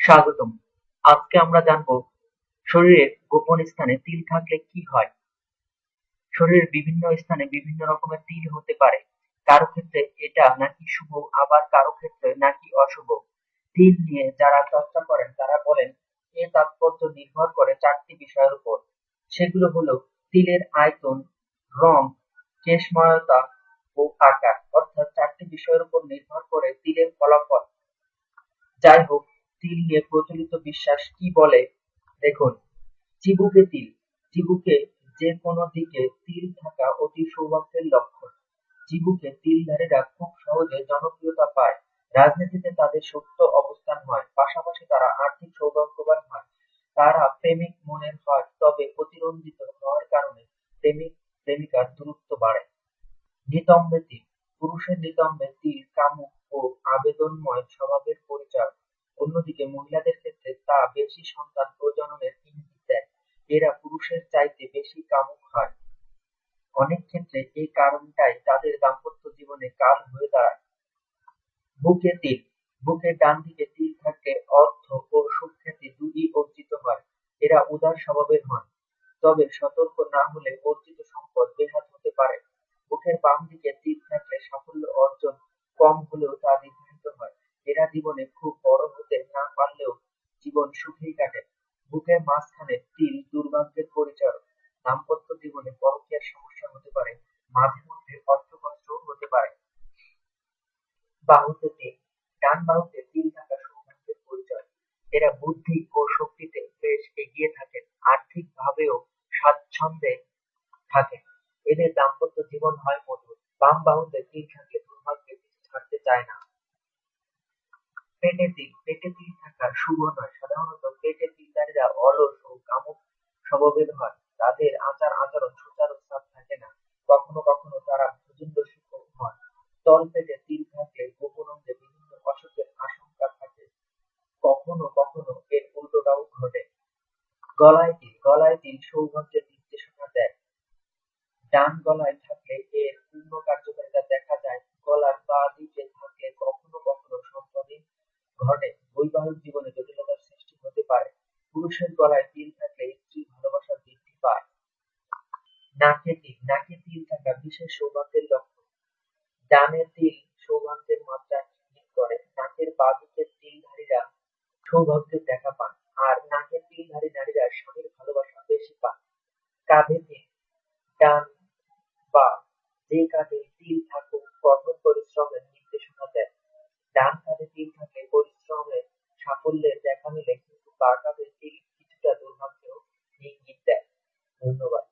স্বাগতম। আজকে আমরা জানবো শরীরের গোপন স্থানে তিল থাকলে কি হয়। শরীরের বিভিন্ন স্থানে বিভিন্ন রকমের তিল হতে পারে। কারো ক্ষেত্রে এটা নাকি শুভ, আবার কারো ক্ষেত্রে নাকি অশুভ। তিল নিয়ে যারা চর্চা করেন তারা বলেন এর তাৎপর্য নির্ভর করে চারটি বিষয়ের উপর। সেগুলো হলো তিলের আয়তন, রং, কেশময়তা ও আকার। অর্থাৎ চারটি বিষয়ের উপর নির্ভর করে তিলের ফলাফল। যাই হোক, তিল নিয়ে প্রচলিত বিশ্বাস কি বলে দেখুন। চিবুকে তিল। চিবুকে যে কোনো দিকে তিল থাকা অতি সৌভাগ্যের লক্ষণ। চিবুকে তিলধারীরা খুব সহজে জনপ্রিয়তা পায়, রাজনীতিতে তাদের শক্ত অবস্থান হয়, পাশাপাশি তারা আর্থিক সৌভাগ্যবান হয়। তারা প্রেমিক মনের হয়, তবে অতিরঞ্জিত হওয়ার কারণে প্রেমিক প্রেমিকার দূরত্ব বাড়ে। নিতম্বে তিল। পুরুষের নিতম্বে তিল কামুক ও আবেদনময় স্বভাবের পরিচয়। অন্যদিকে মহিলাদের ক্ষেত্রে তা বেশি সন্তান প্রজননের ইঙ্গিত দেয়। এরা পুরুষের চাইতে বেশি কামুক হয়। অনেক ক্ষেত্রে এই কারণটাই তাদের দাম্পত্য জীবনে কাল হয়ে দাঁড়ায়। বুকে তিল। বুকের ডান দিকে তিল থাকলে অর্থ ও সুখ্যাতি দুই অর্জিত হয়। এরা উদার স্বভাবের হন, তবে সতর্ক না হলে অর্জিত সম্পদ বেহাত হতে পারে। বুকের বাম দিকে তিল থাকলে সাফল্য অর্জন কম হলেও তা নির্ধারিত হয়। এরা জীবনে খুব বড় হতে না পারলেও জীবন সুখেই কাটে। বুকের মাঝখানে তিল দুর্ভাগ্যের পরিচায়ক। দাম্পত্য জীবনে পরকীয়ার সমস্যা হতে পারে, মাঝে মধ্যে অর্থকষ্টও হতে পারে। বাহুতে তিল। ডান বাহুতে তিল থাকা সৌভাগ্যের পরিচয়। এরা বুদ্ধি ও শক্তিতে বেশ এগিয়ে থাকেন, আর্থিক ভাবেও স্বাচ্ছন্দ্যে থাকেন। এদের দাম্পত্য জীবন হয় মধুর। বাম বাহুতে তিল থাকলে দুর্ভাগ্যে পিছু ছাড়তে চায় না। পেটে তিল। পেটে তিল থাকা শুভ নয়। সাধারণত পেটে তিলধারীরা অলস ও কামুক স্বভাবের হয়। তাদের আচার আচরণ সুচারুস্থান থাকে না। কখনো কখনো তারা ভোজন রসিকও হয়। তলপেটে তিল থাকলে গোপন অঙ্গে বিভিন্ন অসুখের আশঙ্কা থাকে। কখনো কখনো এর উল্টোটাও ঘটে। গলায় তিল। গলায় তিল সৌভাগ্যের নির্দেশনা দেয়। ডান গলায় থাকলে এর পূর্ণ কার্যকারিতা দেখা যায়। গলার বাঁ দিকে থাকলে কখনো কখনো সন্তানহীন ঘটে। বৈবাহিক জীবনে জটিলতার সৃষ্টি হতে পারে। পুরুষের গলায় তিল থাকলে স্ত্রীর ভালোবাসা বৃদ্ধি পায়। নাকে তিল। নাকে তিল থাকা বিশেষ সৌভাগ্যের লক্ষণ। ডানে তিল সৌভাগ্যের মাত্রা ইঙ্গিত করে। নাকের বাঁ দিকের তিলধারীরা সৌভাগ্যের দেখা পান, আর নাকের তিলধারী নারীরা স্বামীর ভালোবাসা বেশি পান। কাঁধে তিল। ডান বা যে কাঁধে তিল থাকুক কঠোর পরিশ্রমের নির্দেশনা দেয়। ডান কাঁধে তিল থাকলে পরিশ্রমের সাফল্যের দেখা মিলে, কিন্তু বাঁ কাঁধে তিল কিছুটা দুর্ভাগ্যেও ইঙ্গিত দেয়। ধন্যবাদ।